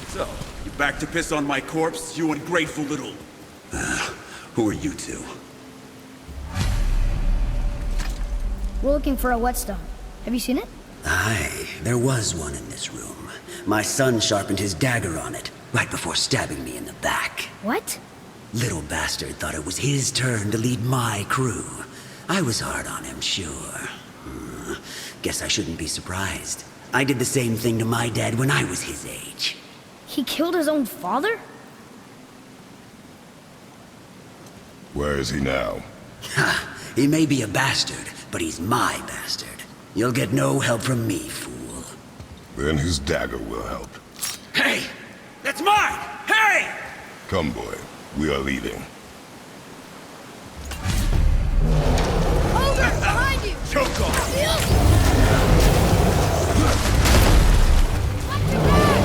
So, you back to piss on my corpse, you ungrateful little... who are you two? We're looking for a whetstone. Have you seen it? Aye, there was one in this room. My son sharpened his dagger on it, right before stabbing me in the back. What? Little bastard thought it was his turn to lead my crew. I was hard on him, sure. Guess I shouldn't be surprised. I did the same thing to my dad when I was his age. He killed his own father? Where is he now? Ha! He may be a bastard, but he's my bastard. You'll get no help from me, fool. Then his dagger will help. Hey! That's mine! Hey! Come, boy. We are leaving. Ogre, behind you! Choke off! Watch your back!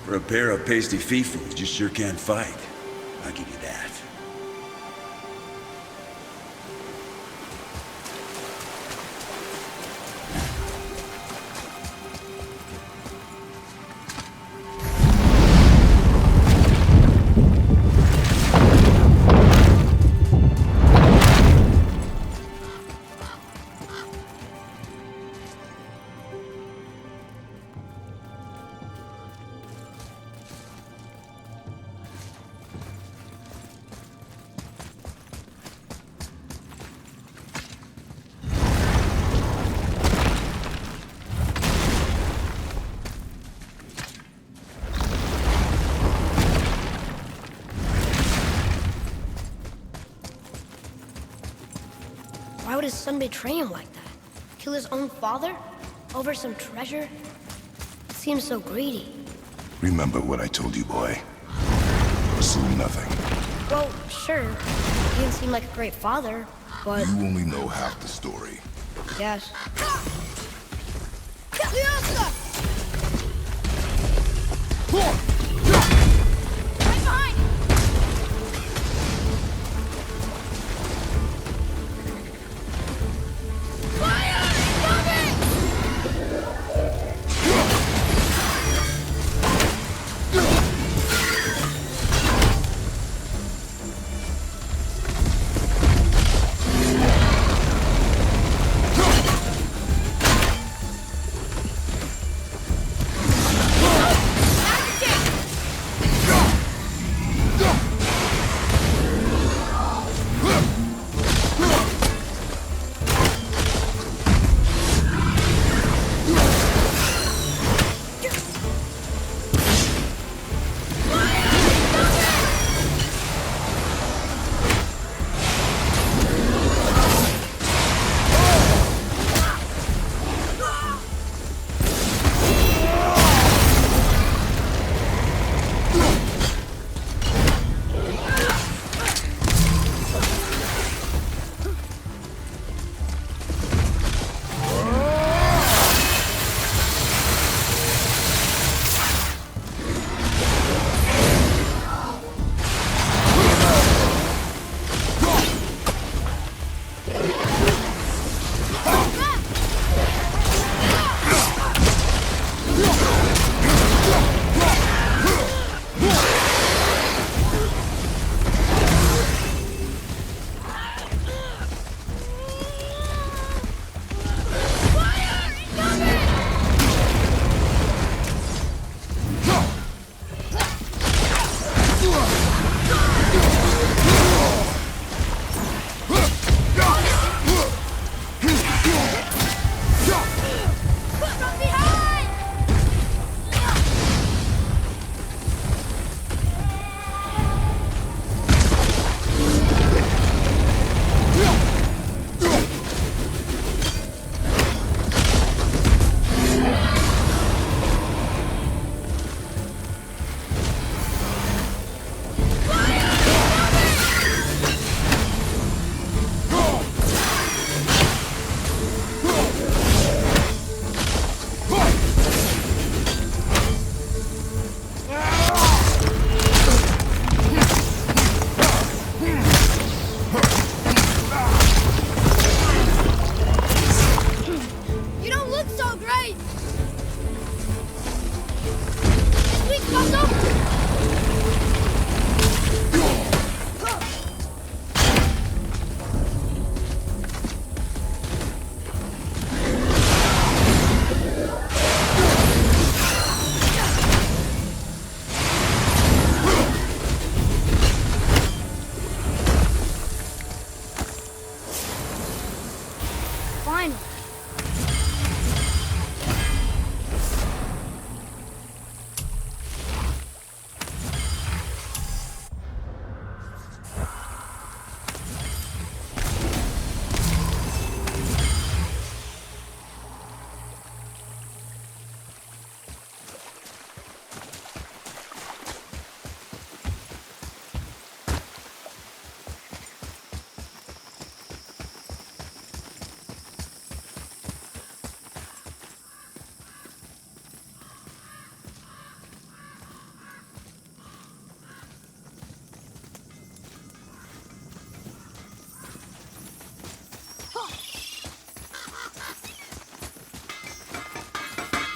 For a pair of pasty fiefos, you sure can't fight. I'll give you that. Why would his son betray him like that? Kill his own father? Over some treasure? It seems so greedy. Remember what I told you, boy. Assume nothing. Well, sure. He didn't seem like a great father, but... You only know half the story. Yes. Right behind!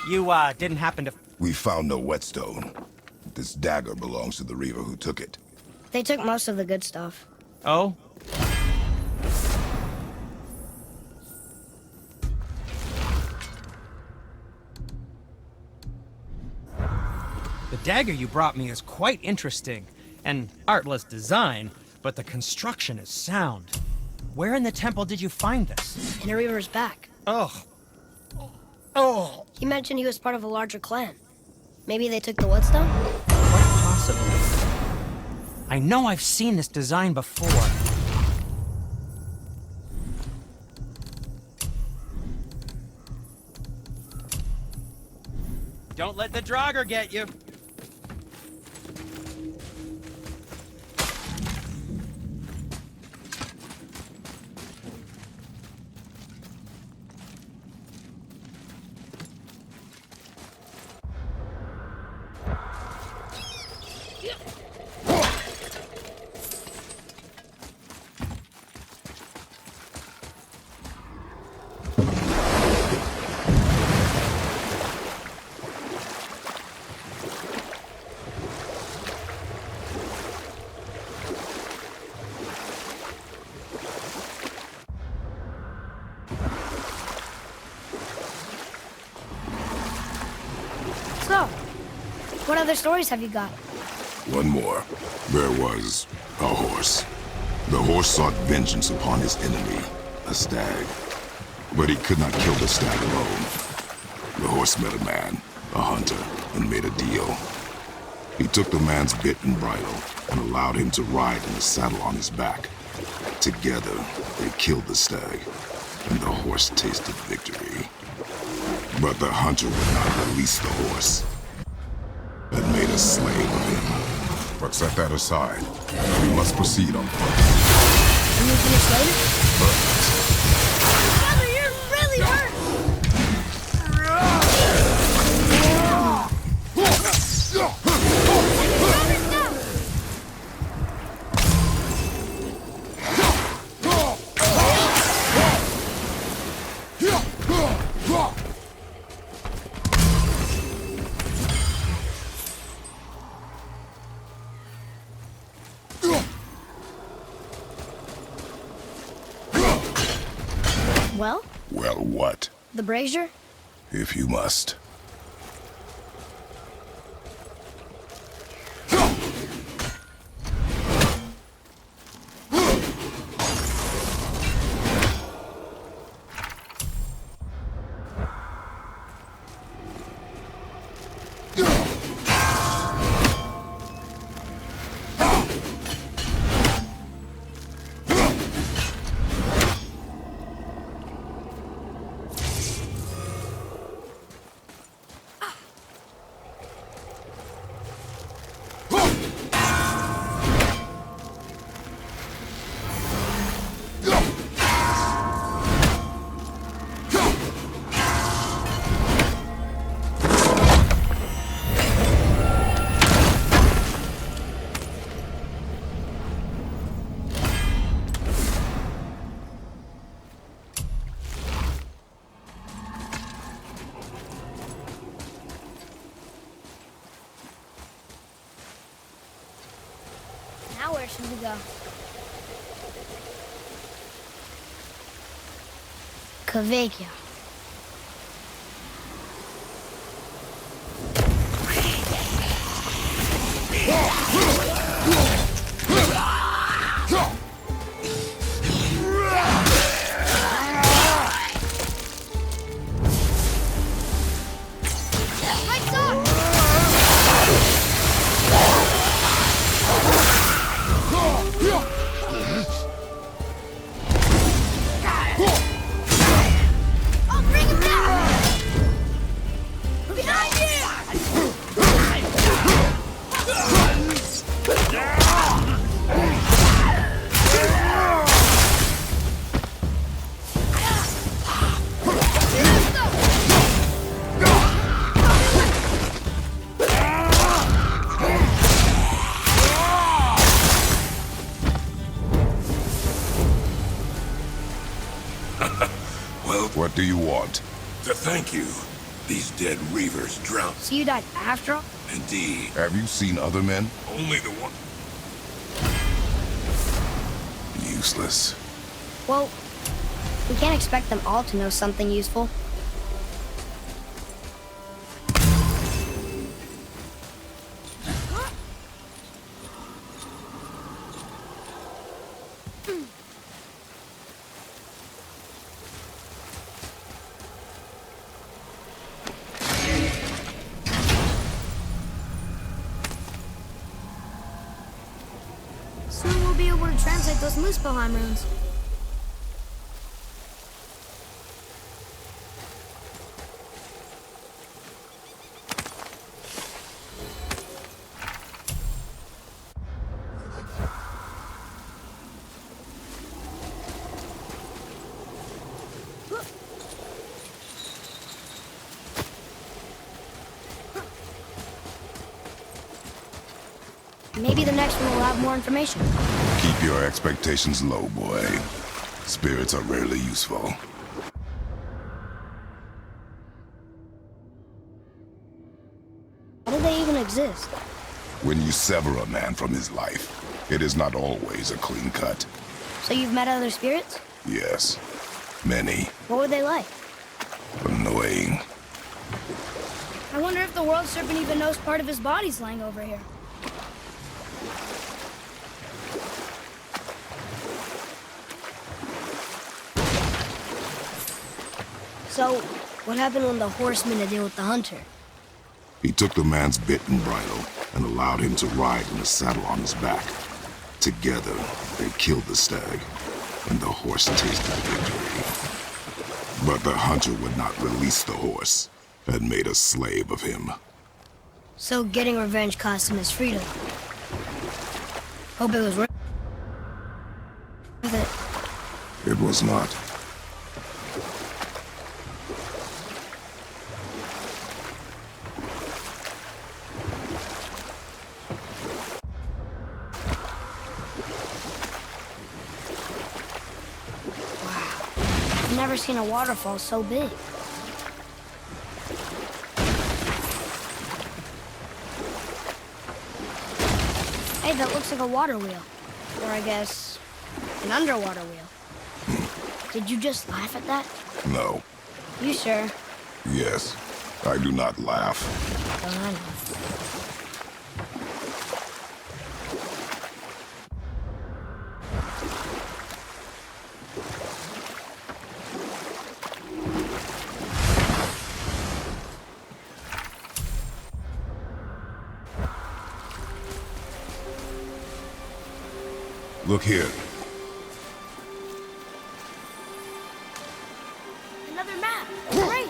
You, didn't happen to... We found no whetstone. This dagger belongs to the Reaver who took it. They took most of the good stuff. Oh? The dagger you brought me is quite interesting. An artless design, but the construction is sound. Where in the temple did you find this? In a Reaver's back. Ugh. Oh. He mentioned he was part of a larger clan. Maybe they took the whetstone? Quite possibly. I know I've seen this design before. Don't let the Draugr get you. So, what other stories have you got? One more. There was a horse. The horse sought vengeance upon his enemy, a stag. But he could not kill the stag alone. The horse met a man, a hunter, and made a deal. He took the man's bit and bridle and allowed him to ride in the saddle on his back. Together, they killed the stag, and the horse tasted victory. But the hunter would not release the horse and made a slave of him. But set that aside. We must proceed on foot. Can you finish later? Brother, you're really hurt! Well? Well, what? The brazier? If you must. Now where should we go? KomicGame. Well, what do you want? To thank you. These dead reavers drowned. So you died after all? Indeed. Have you seen other men? Only the one. Useless. Well, we can't expect them all to know something useful. Soon we'll be able to translate those Muspelheim runes. Maybe the next one will have more information. Keep your expectations low, boy. Spirits are rarely useful. How do they even exist? When you sever a man from his life, it is not always a clean cut. So you've met other spirits? Yes, many. What were they like? Annoying. I wonder if the world serpent even knows part of his body's lying over here. So, what happened when the horse made a deal with the hunter? He took the man's bit and bridle and allowed him to ride in a saddle on his back. Together, they killed the stag, and the horse tasted victory. But the hunter would not release the horse and made a slave of him. So getting revenge cost him his freedom. Hope it was worth it. It was not. I've never seen a waterfall so big. Hey, that looks like a water wheel. Or I guess, an underwater wheel. Did you just laugh at that? No. You sure? Yes. I do not laugh. Oh, I know. Look here. Another map! Great!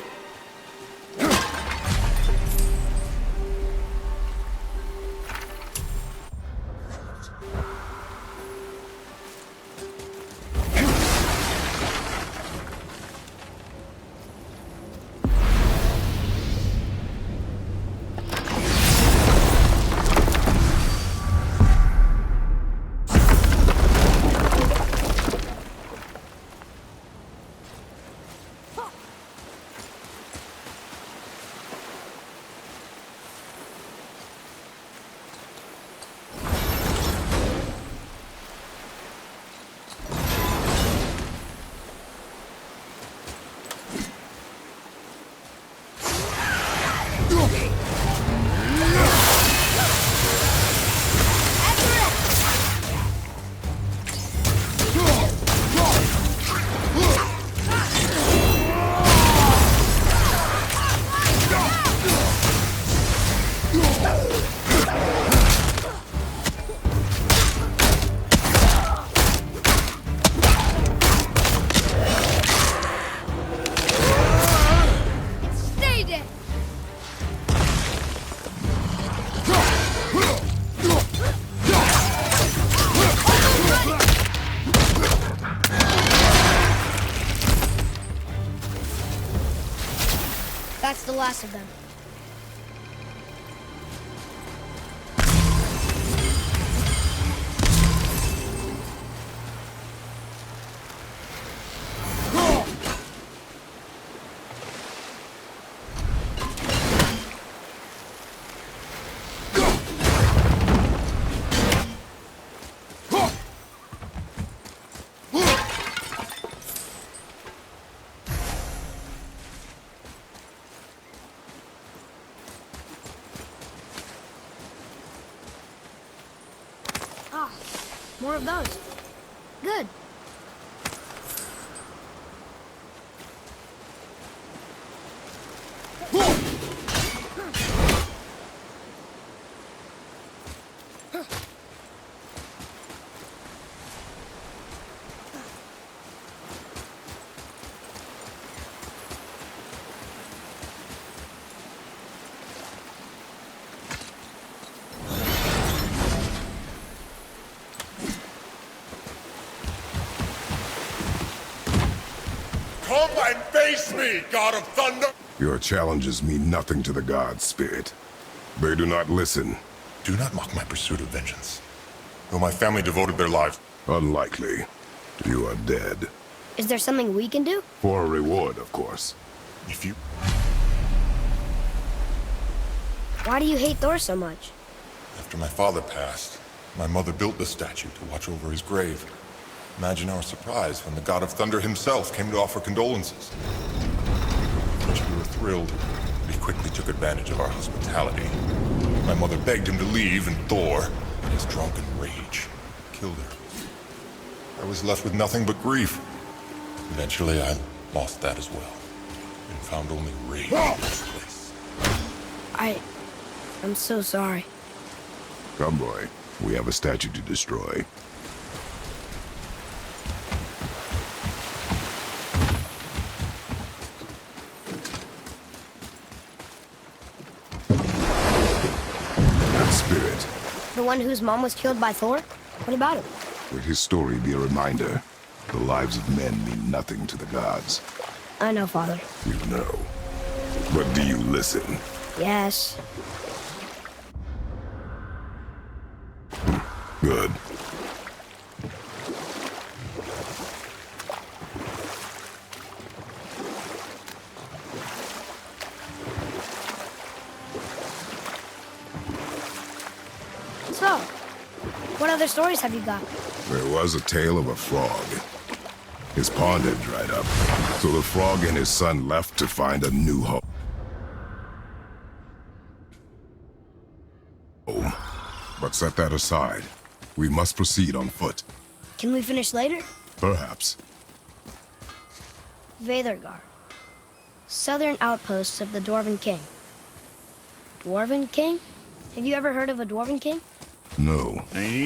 That's the last of them. More of those. Good. Come and face me, God of Thunder! Your challenges mean nothing to the gods, Spirit. They do not listen. Do not mock my pursuit of vengeance. Though my family devoted their lives. Unlikely. You are dead. Is there something we can do? For a reward, of course. If you... Why do you hate Thor so much? After my father passed, my mother built the statue to watch over his grave. Imagine our surprise when the God of Thunder himself came to offer condolences. First we were thrilled, but he quickly took advantage of our hospitality. My mother begged him to leave, and Thor, in his drunken rage, killed her. I was left with nothing but grief. Eventually I lost that as well, and found only rage in this place. I'm so sorry. Come, boy. We have a statue to destroy. Spirit. The one whose mom was killed by Thor? What about him? Let his story be a reminder. The lives of men mean nothing to the gods. I know, Father. You know. But do you listen? Yes. Good. So, what other stories have you got? There was a tale of a frog. His pond had dried up, so the frog and his son left to find a new home. But set that aside. We must proceed on foot. Can we finish later? Perhaps. Veðurgar. Southern outposts of the Dwarven King. Dwarven King? Have you ever heard of a Dwarven King? No. I need